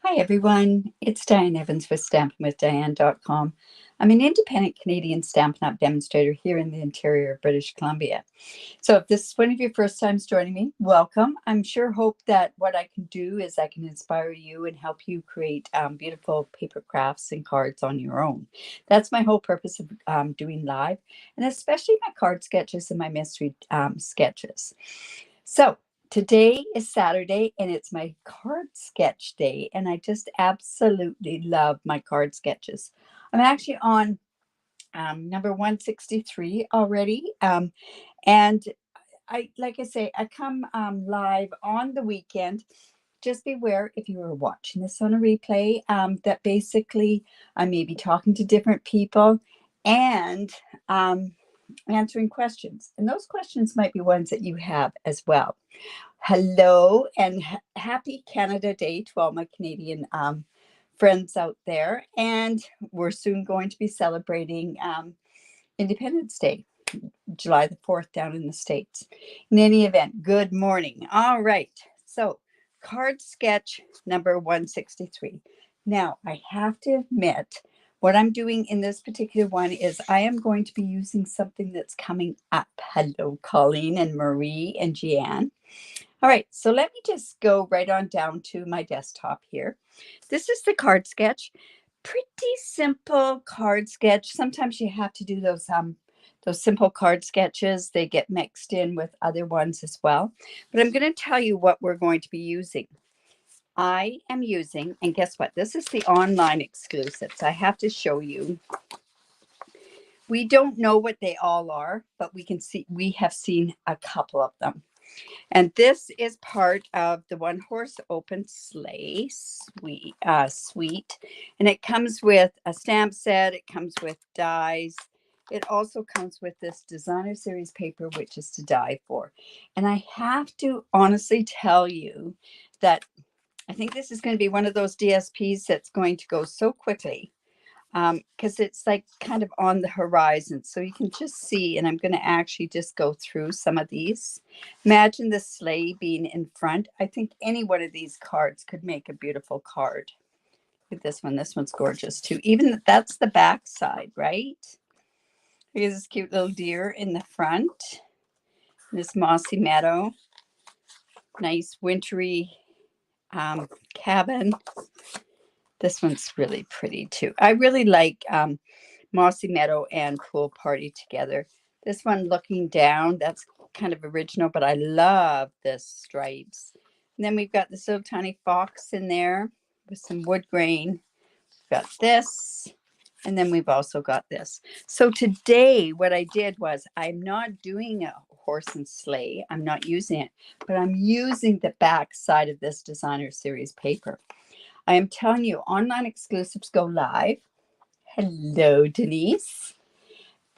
Hi everyone, it's Diane Evans with stampingwithdiane.com. I'm an independent Canadian Stampin' Up demonstrator here in the interior of British Columbia. So if this is one of your first times joining me, welcome. I'm sure hope that what I can do is I can inspire you and help you create beautiful paper crafts and cards on your own. That's my whole purpose of doing live, and especially my card sketches and my mystery sketches. So today is Saturday and it's my card sketch day, and I just absolutely love my card sketches. I'm actually on number 163 already. And like I say, I come live on the weekend. Just beware if you are watching this on a replay that basically I may be talking to different people and answering questions. And those questions might be ones that you have as well. Hello and happy Canada Day to all my Canadian friends out there. And we're soon going to be celebrating Independence Day, July the 4th down in the States. In any event, good morning. All right. So card sketch number 163. Now, I have to admit, what I'm doing in this particular one is I am going to be using something that's coming up. Hello, Colleen and Marie and Jeanne. All right, so let me just go right on down to my desktop here. This is the card sketch. Pretty simple card sketch. Sometimes you have to do those simple card sketches. They get mixed in with other ones as well. But I'm going to tell you what we're going to be using. I am using, and guess what? This is the online exclusives. I have to show you. We don't know what they all are, but we have seen a couple of them. And this is part of the One Horse Open Sleigh suite. And it comes with a stamp set. It comes with dies. It also comes with this designer series paper, which is to die for. And I have to honestly tell you that I think this is going to be one of those DSPs that's going to go so quickly because it's like kind of on the horizon. So you can just see, and I'm going to actually just go through some of these. Imagine the sleigh being in front. I think any one of these cards could make a beautiful card. Look at this one. This one's gorgeous too. Even that's the back side, right? Look at this cute little deer in the front. This mossy meadow. Nice wintry cabin. This one's really pretty too. I really like Mossy Meadow and Pool Party together. This one looking down, that's kind of original, but I love this stripes. And then we've got this little tiny fox in there with some wood grain. We've got this, and then we've also got this. So today what I did was I'm not doing a horse and sleigh. I'm not using it, but I'm using the back side of this designer series paper. I am telling you, online exclusives go live. Hello, Denise.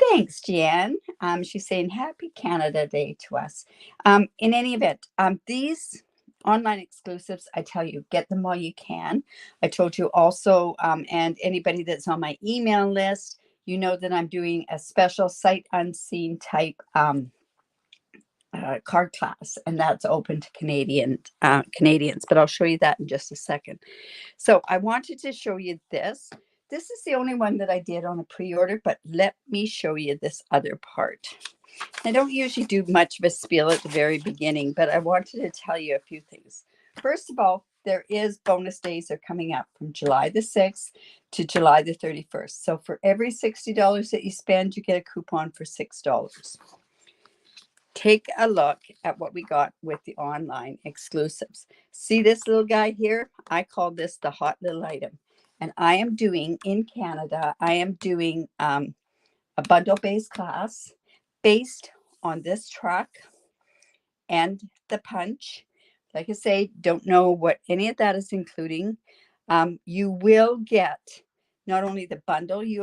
Thanks, Jan. She's saying Happy Canada Day to us. In any event, these online exclusives, I tell you, get them while you can. I told you also, and anybody that's on my email list, you know that I'm doing a special sight unseen type card class, and that's open to Canadians, but I'll show you that in just a second. So I wanted to show you this. This is the only one that I did on a pre-order, but let me show you this other part. I don't usually do much of a spiel at the very beginning, but I wanted to tell you a few things. First of all, there is bonus days are coming up from July the 6th to July the 31st. So for every $60 that you spend, you get a coupon for $6. Take a look at what we got with the online exclusives. See this little guy here? I call this the hot little item. And I am doing, in Canada, I am doing a bundle-based class based on this truck and the punch. Like I say, don't know what any of that is including. You will get not only the bundle you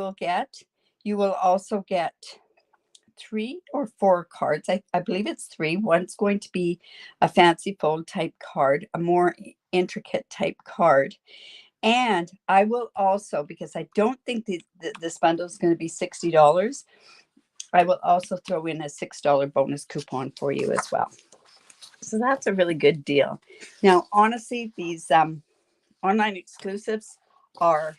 will also get 3 or 4 cards. I believe it's 3. One's going to be a fancy fold type card, a more intricate type card. And I will also, because I don't think this bundle is going to be $60, I will also throw in a $6 bonus coupon for you as well. So that's a really good deal. Now, honestly, these online exclusives are,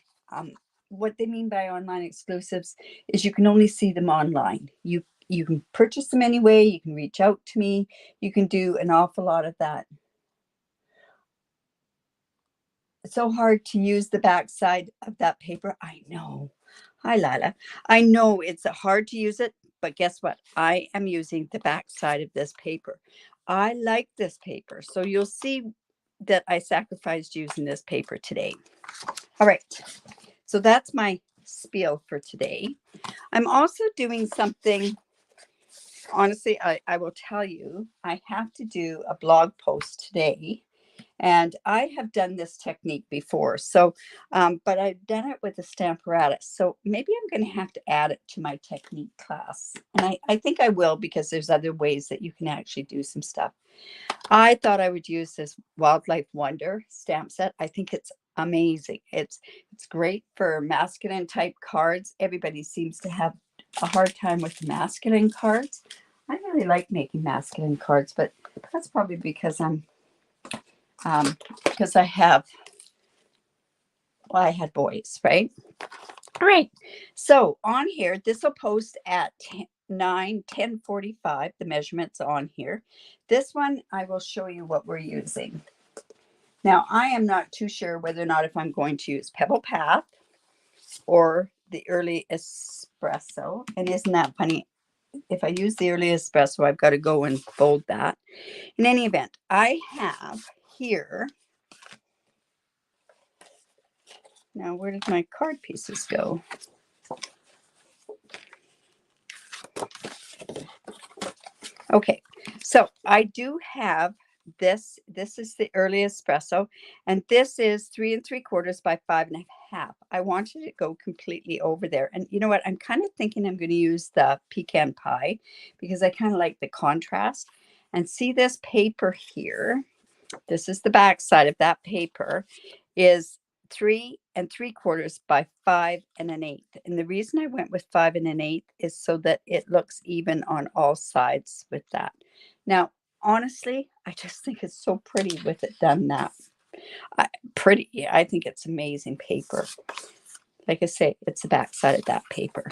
what they mean by online exclusives is you can only see them online. You can purchase them anyway. You can reach out to me. You can do an awful lot of that. It's so hard to use the back side of that paper. I know. Hi, Lila. I know it's hard to use it, but guess what? I am using the back side of this paper. I like this paper. So you'll see that I sacrificed using this paper today. All right. So that's my spiel for today. I'm also doing something. Honestly, I will tell you, I have to do a blog post today. And I have done this technique before. So, but I've done it with a Stamparatus. So maybe I'm going to have to add it to my technique class. And I think I will, because there's other ways that you can actually do some stuff. I thought I would use this WildlifeWonder stamp set. I think it's amazing. It's great for masculine type cards. Everybody seems to have a hard time with masculine cards. I really like making masculine cards, but that's probably because because I had boys, right? All right. So on here, this will post at 10:45. The measurements on here. This one, I will show you what we're using. Now, I am not too sure whether or not if I'm going to use Pebble Path or the Early Espresso. And isn't that funny? If I use the Early Espresso, I've got to go and fold that. In any event, I have here. Now, where did my card pieces go? Okay, so I do have this. This is the Early Espresso, and this is 3 3/4 by 5 1/2. I wanted it to go completely over there. And you know what? I'm kind of thinking I'm going to use the pecan pie because I kind of like the contrast. And see this paper here? This is the back side of that paper, is 3 3/4 by 5 1/8. And the reason I went with 5 1/8 is so that it looks even on all sides with that. Now, honestly, I just think it's so pretty with it done that. Pretty. I think it's amazing paper. Like I say, it's the back side of that paper.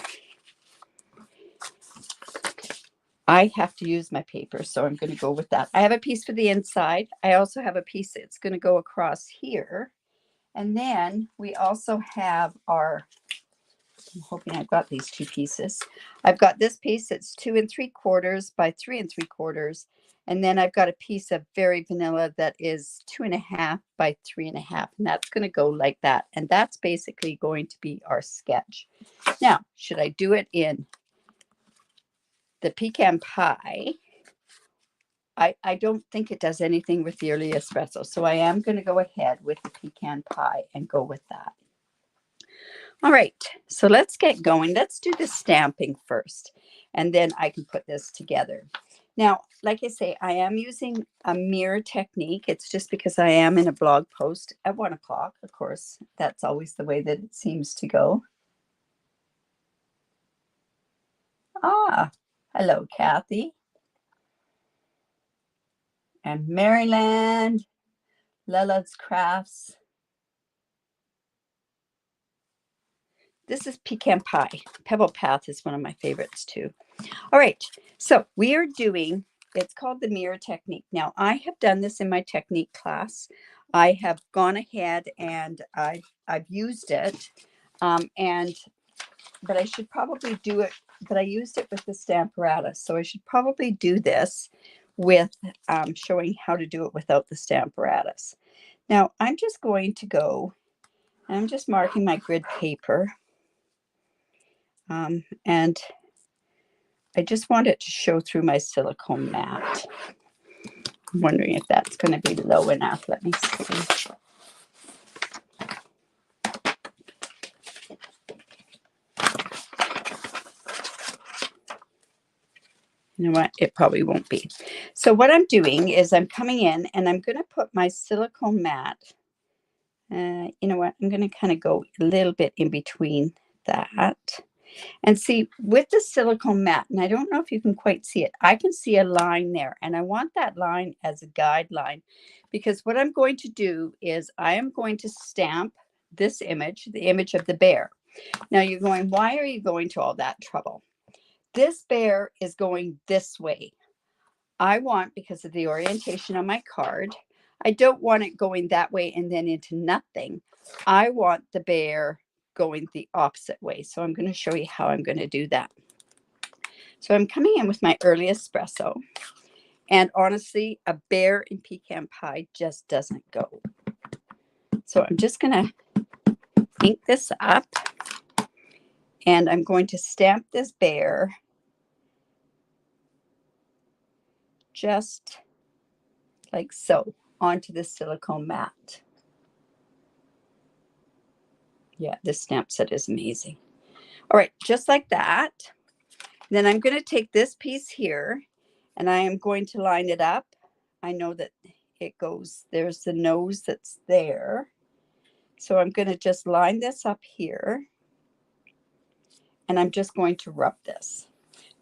I have to use my paper, so I'm going to go with that. I have a piece for the inside. I also have a piece that's going to go across here. And then we also have our, I'm hoping I've got these two pieces. I've got this piece that's 2 3/4 by 3 3/4. And then I've got a piece of very vanilla that is 2 1/2 by 3 1/2. And that's going to go like that. And that's basically going to be our sketch. Now, should I do it in the pecan pie? I don't think it does anything with the Early Espresso. So I am going to go ahead with the pecan pie and go with that. All right, so let's get going. Let's do the stamping first, and then I can put this together. Now, like I say, I am using a mirror technique. It's just because I am in a blog post at 1 o'clock. Of course, that's always the way that it seems to go. Ah, hello, Kathy. And Maryland, Lela's Crafts. This is pecan pie. Pebble Path is one of my favorites too. All right, so we are doing, it's called the mirror technique. Now, I have done this in my technique class. I have gone ahead and I've used it, but I should probably do it, but I used it with the Stamparatus. So I should probably do this with showing how to do it without the Stamparatus. Now, I'm just going to go, I'm just marking my grid paper. And I just want it to show through my silicone mat. I'm wondering if that's going to be low enough. Let me see. You know what? It probably won't be. So what I'm doing is I'm coming in and I'm going to put my silicone mat. You know what? I'm going to kind of go a little bit in between that. And see, with the silicone mat, and I don't know if you can quite see it, I can see a line there, and I want that line as a guideline, because what I'm going to do is I am going to stamp this image, the image of the bear. Now you're going, why are you going to all that trouble? This bear is going this way. I want, because of the orientation on my card, I don't want it going that way and then into nothing. I want the bear going the opposite way. So I'm going to show you how I'm going to do that. So I'm coming in with my early espresso. And honestly, a bear in pecan pie just doesn't go. So I'm just going to ink this up. And I'm going to stamp this bear just like so onto the silicone mat. Yeah, this stamp set is amazing. All right, just like that. Then I'm going to take this piece here and I am going to line it up. I know that it goes, there's the nose that's there. So I'm going to just line this up here and I'm just going to rub this.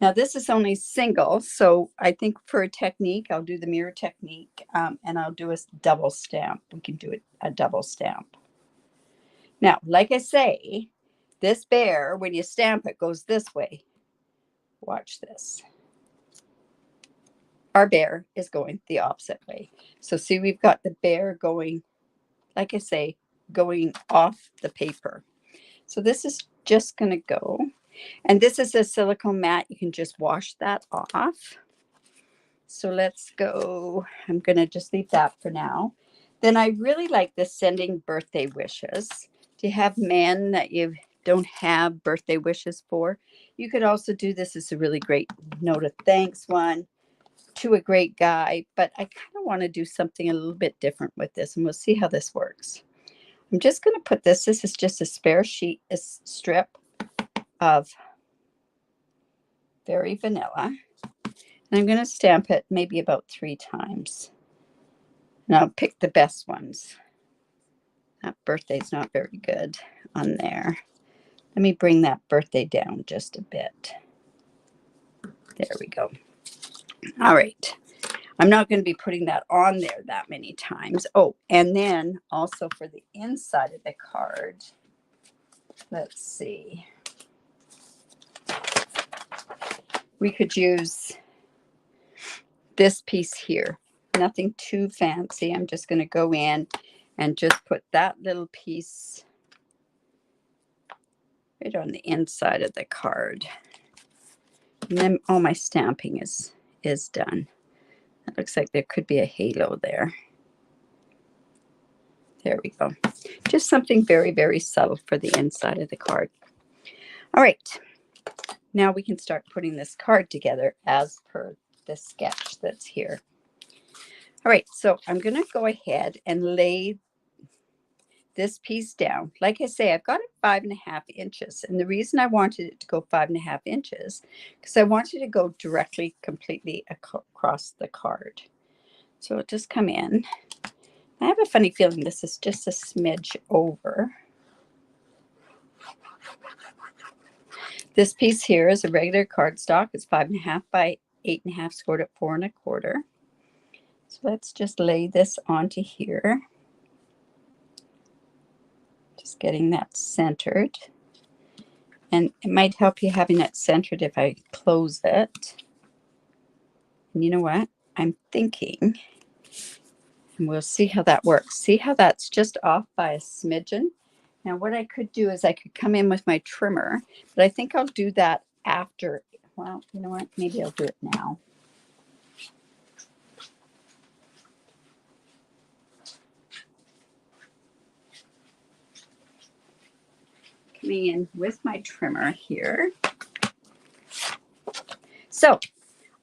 Now this is only single, so I think for a technique, I'll do the mirror technique and I'll do a double stamp. We can do a double stamp. Now, like I say, this bear, when you stamp it, goes this way. Watch this. Our bear is going the opposite way. So see, we've got the bear going, like I say, going off the paper. So this is just going to go. And this is a silicone mat. You can just wash that off. So let's go. I'm going to just leave that for now. Then I really like the sending birthday wishes. Do you have men that you don't have birthday wishes for? You could also do this as a really great note of thanks one to a great guy. But I kind of want to do something a little bit different with this. And we'll see how this works. I'm just going to put this. This is just a spare sheet, a strip of Very Vanilla. And I'm going to stamp it maybe about 3 times. And I'll pick the best ones. That birthday's not very good on there. Let me bring that birthday down just a bit. There we go. All right. I'm not going to be putting that on there that many times. Oh, and then also for the inside of the card, let's see. We could use this piece here. Nothing too fancy. I'm just going to go in and just put that little piece right on the inside of the card. And then all my stamping is done. It looks like there could be a halo there. There we go. Just something very, very subtle for the inside of the card. All right. Now we can start putting this card together as per the sketch that's here. All right. So I'm going to go ahead and lay this piece down. Like I say, I've got it 5.5 inches. And the reason I wanted it to go 5.5 inches, because I wanted to go directly, completely across the card. So it'll just come in. I have a funny feeling this is just a smidge over. This piece here is a regular cardstock. It's 5.5 by 8.5, scored at 4 1/4. So let's just lay this onto here. Just getting that centered. And it might help you having it centered if I close it. And you know what? I'm thinking, and we'll see how that works. See how that's just off by a smidgen? Now what I could do is I could come in with my trimmer, but I think I'll do that after. Well, you know what? Maybe I'll do it now. Coming in with my trimmer here. So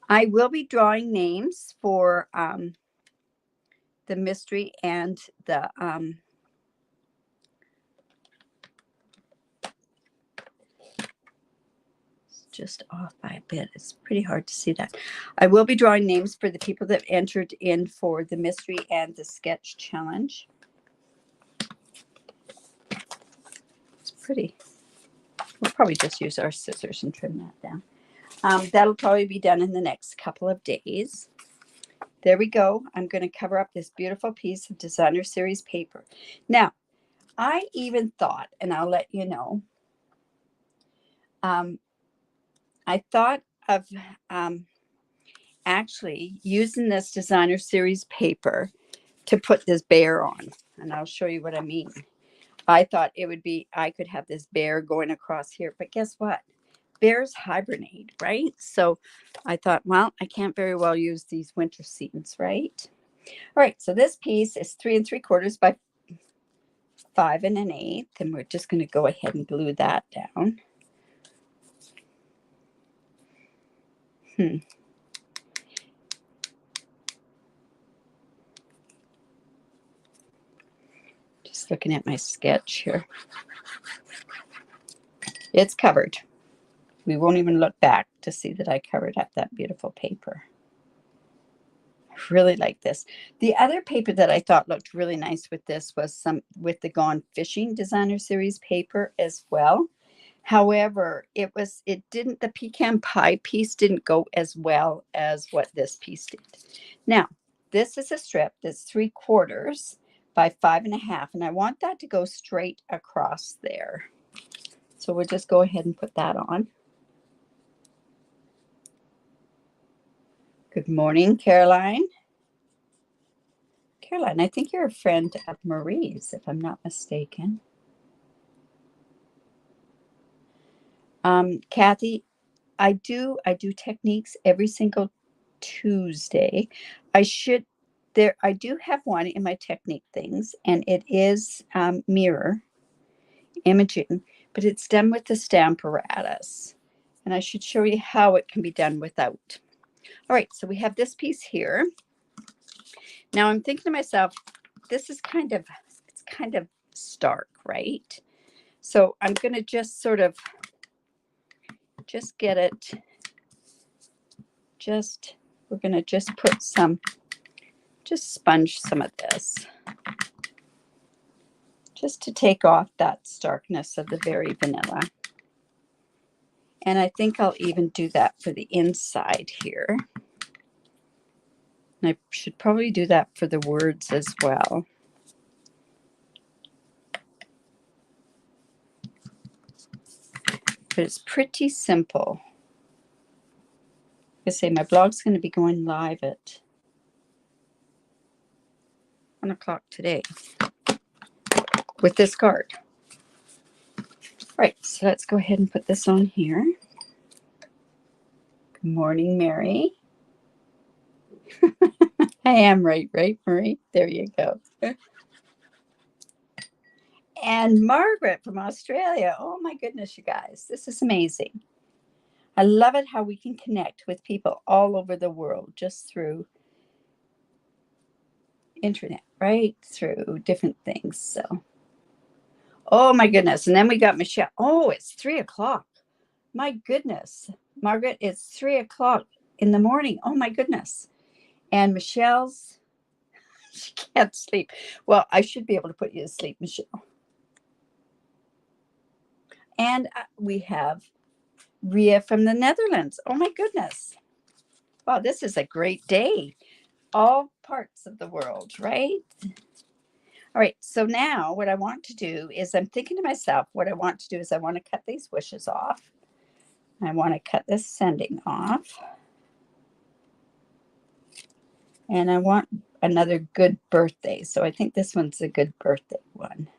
I will be drawing names for the mystery and the just off by a bit. It's pretty hard to see that. I will be drawing names for the people that entered in for the mystery and the sketch challenge. It's pretty. We'll probably just use our scissors and trim that down. That'll probably be done in the next couple of days. There we go. I'm going to cover up this beautiful piece of designer series paper. Now, I even thought, and I'll let you know, I thought of actually using this designer series paper to put this bear on, and I'll show you what I mean. I thought it would be, I could have this bear going across here, but guess what? Bears hibernate, right? So I thought, well, I can't very well use these winter scenes, right? All right, so this piece is 3 3/4 by 5 1/8, and we're just going to go ahead and glue that down. Just looking at my sketch here. It's covered. We won't even look back to see that I covered up that beautiful paper. I really like this. The other paper that I thought looked really nice with this was with the Gone Fishing designer series paper as well. However, the pecan pie piece didn't go as well as what this piece did. Now, this is a strip that's 3/4 by 5 1/2, and I want that to go straight across there. So we'll just go ahead and put that on. Good morning, Caroline. Caroline, I think you're a friend of Marie's, if I'm not mistaken. Kathy, I do techniques every single Tuesday. I do have one in my technique things, and it is mirror imaging, but it's done with the Stamparatus. And I should show you how it can be done without. All right, so we have this piece here. Now I'm thinking to myself, this is kind of stark, right? So I'm going to just sort of get it. We're going to just put sponge some of this, just to take off that starkness of the very vanilla. And I think I'll even do that for the inside here. And I should probably do that for the words as well. But it's pretty simple. Like I say, my blog's going to be going live at 1 o'clock today with this card. Right, so let's go ahead and put this on here. Good morning, Mary. I am right, Marie? There you go. And Margaret from Australia. Oh my goodness, you guys, this is amazing. I love it how we can connect with people all over the world just through internet, right? Through different things. So, oh my goodness. And then we got Michelle. Oh, it's 3 o'clock. My goodness. Margaret, it's 3 o'clock in the morning. Oh my goodness. And Michelle's, she can't sleep. Well, I should be able to put you to sleep, Michelle. And we have Ria from the Netherlands. Oh my goodness. Wow, this is a great day. All parts of the world, right? All right, so now what I want to do is I'm thinking to myself, what I want to do is I want to cut these wishes off. I want to cut this sending off. And I want another good birthday. So I think this one's a good birthday one.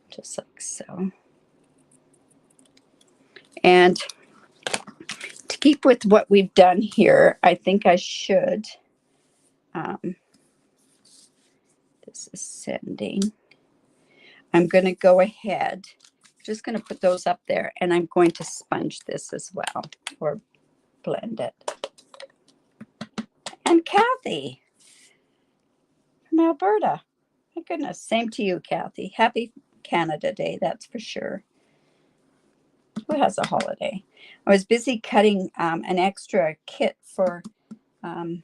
Just like so. And to keep with what we've done here, I think I should, this is sending. I'm going to go ahead, just going to put those up there, and I'm going to sponge this as well, or blend it. And Kathy from Alberta. My goodness, same to you, Kathy. Happy Canada Day, that's for sure. Who has a holiday? I was busy cutting an extra kit for my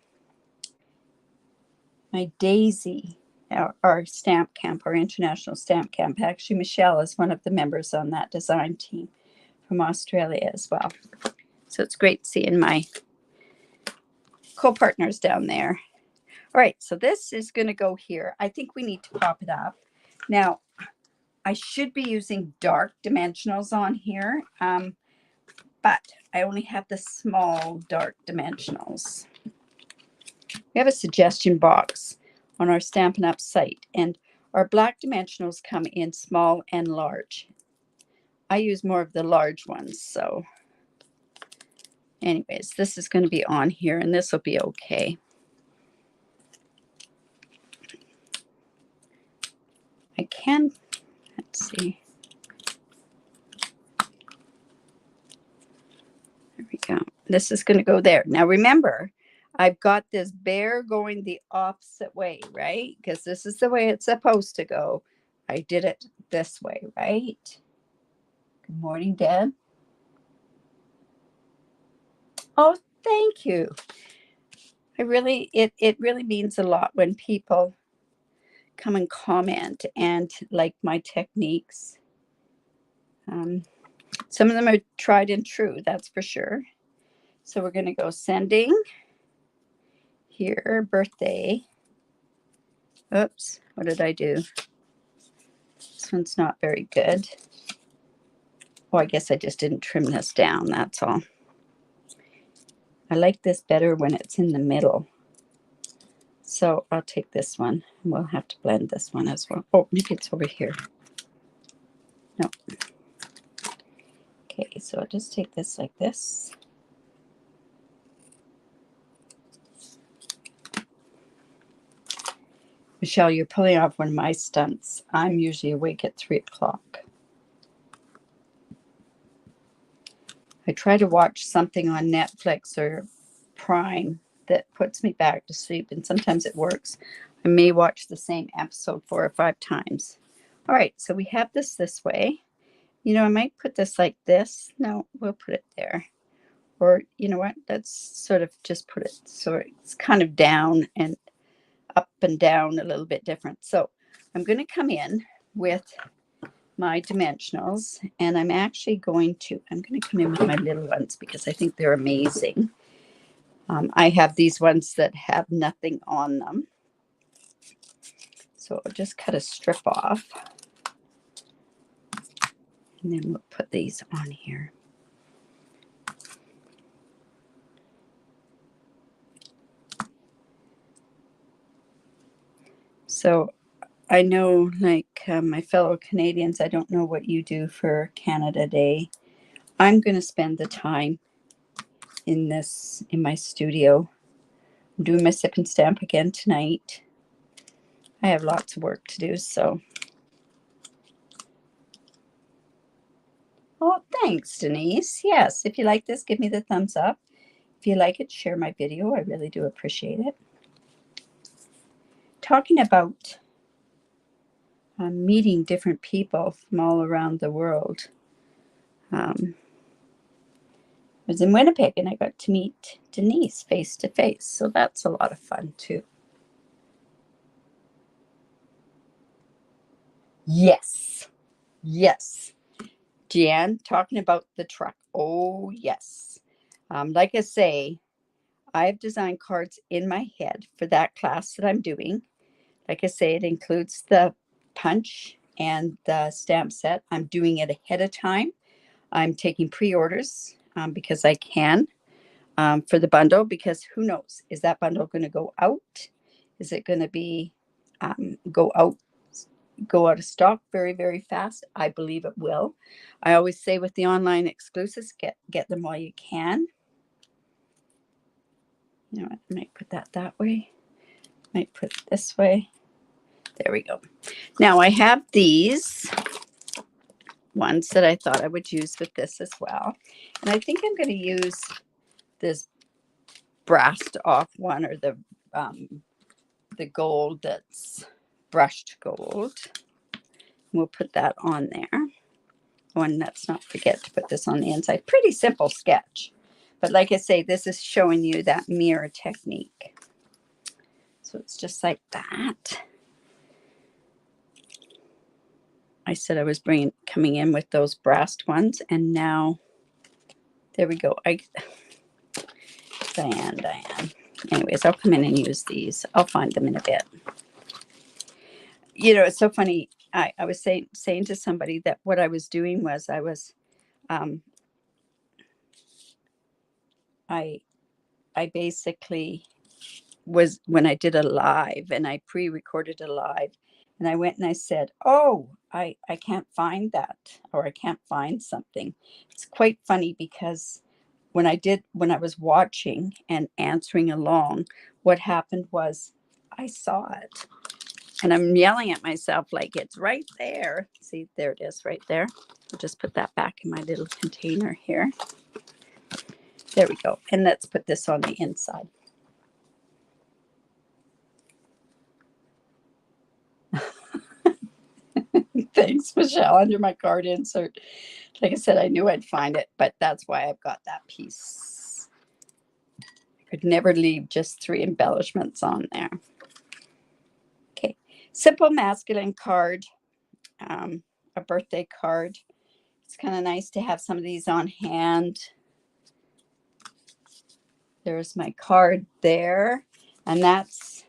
Daisy our stamp camp, our international stamp camp. Actually, Michelle is one of the members on that design team from Australia as well. So it's great seeing my co-partners down there. All right, so this is going to go here. I think we need to pop it up. Now, I should be using dark dimensionals on here, but I only have the small dark dimensionals. We have a suggestion box on our Stampin' Up site, and our black dimensionals come in small and large. I use more of the large ones, so anyways, this is going to be on here, and this will be okay. I can, let's see. There we go. This is going to go there. Now remember, I've got this bear going the opposite way, right? Because this is the way it's supposed to go. I did it this way, right? Good morning, Deb. Oh, thank you. It really means a lot when people come and comment and like my techniques. Some of them are tried and true, that's for sure. So we're going to go sending here, birthday. Oops, what did I do? This one's not very good. Oh, I guess I just didn't trim this down, that's all. I like this better when it's in the middle. So I'll take this one. We'll have to blend this one as well. Oh, maybe it's over here. No. Okay, so I'll just take this like this. Michelle, you're pulling off one of my stunts. I'm usually awake at 3 o'clock. I try to watch something on Netflix or Prime that puts me back to sleep, and sometimes it works. I may watch the same episode 4 or 5 times. All right, so we have this way. You know, I might put this like this. No, we'll put it there. Or, you know what, let's sort of just put it so it's kind of down and up and down a little bit different. So I'm going to come in with my dimensionals, and I'm actually going to come in with my little ones because I think they're amazing. I have these ones that have nothing on them. So I'll just cut a strip off. And then we'll put these on here. So I know, like my fellow Canadians, I don't know what you do for Canada Day. I'm going to spend the time in my studio. I'm doing my sip and stamp again tonight. I have lots of work to do, so. Oh, thanks, Denise. Yes, if you like this, give me the thumbs up. If you like it, share my video. I really do appreciate it. Talking about meeting different people from all around the world. I was in Winnipeg and I got to meet Denise face to face. So that's a lot of fun too. Yes. Yes. Jan, talking about the truck. Oh, yes. Like I say, I've designed cards in my head for that class that I'm doing. Like I say, it includes the punch and the stamp set. I'm doing it ahead of time. I'm taking pre-orders because I can for the bundle, because who knows, is that bundle going to go out? Is it going to be go out of stock very, very fast? I believe it will. I always say with the online exclusives, get them while you can. You know what, I might put that way. Might put it this way. There we go. Now I have these ones that I thought I would use with this as well. And I think I'm going to use this brassed off one, or the gold that's brushed gold. We'll put that on there. Oh, and let's not forget to put this on the inside. Pretty simple sketch. But like I say, this is showing you that mirror technique. So it's just like that. I said I was coming in with those brassed ones, and now there we go. Diane. Anyways, I'll come in and use these. I'll find them in a bit. You know, it's so funny. I was saying to somebody that what I was doing was I was I basically was, when I did a live and I pre-recorded a live, and I went and I said, oh, I can't find that, or I can't find something. It's quite funny because when I was watching and answering along, what happened was I saw it, and I'm yelling at myself like, it's right there. See, there it is right there. I'll just put that back in my little container here. There we go. And let's put this on the inside. Thanks, Michelle, under my card insert. Like I said, I knew I'd find it, but that's why I've got that piece. I could never leave just 3 embellishments on there. Okay, simple masculine card, a birthday card. It's kind of nice to have some of these on hand. There's my card there, and that's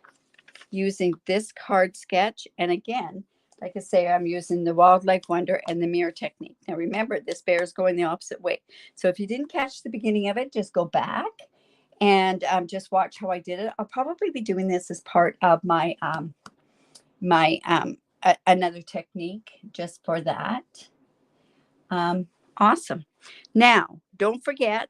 using this card sketch. And again, like I say, I'm using the WildlifeWonder and the mirror technique. Now remember, this bear is going the opposite way. So if you didn't catch the beginning of it, just go back and just watch how I did it. I'll probably be doing this as part of my another technique just for that. Awesome. Now, don't forget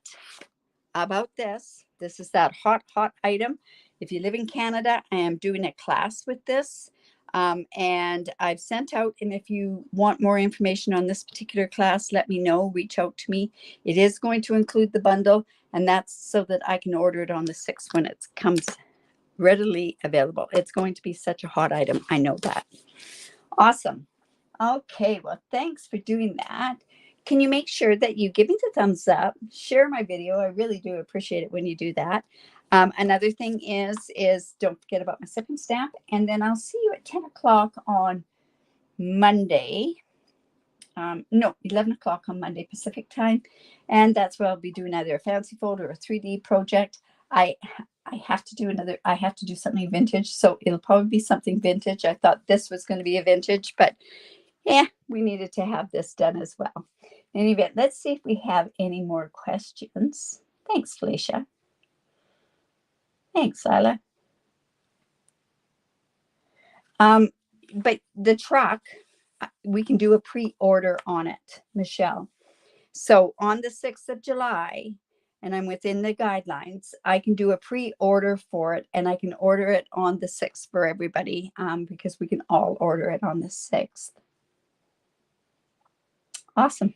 about this. This is that hot item. If you live in Canada, I am doing a class with this. And I've sent out, and if you want more information on this particular class, let me know, reach out to me. It is going to include the bundle, and that's so that I can order it on the 6th when it comes readily available. It's going to be such a hot item. I know that. Awesome. Okay, well, thanks for doing that. Can you make sure that you give me the thumbs up, share my video? I really do appreciate it when you do that. Another thing is don't forget about my sip and stamp. And then I'll see you at 10 o'clock on Monday. No, 11 o'clock on Monday Pacific time. And that's where I'll be doing either a fancy fold or a 3D project. I have to do something vintage. So it'll probably be something vintage. I thought this was going to be a vintage, but yeah, we needed to have this done as well. In any event, let's see if we have any more questions. Thanks, Felicia. Thanks, Lila. But the truck, we can do a pre-order on it, Michelle. So on the 6th of July, and I'm within the guidelines, I can do a pre-order for it, and I can order it on the 6th for everybody, because we can all order it on the 6th. Awesome.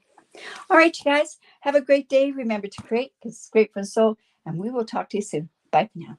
All right, you guys, have a great day. Remember to create, because it's great for the soul, and we will talk to you soon. Bye for now.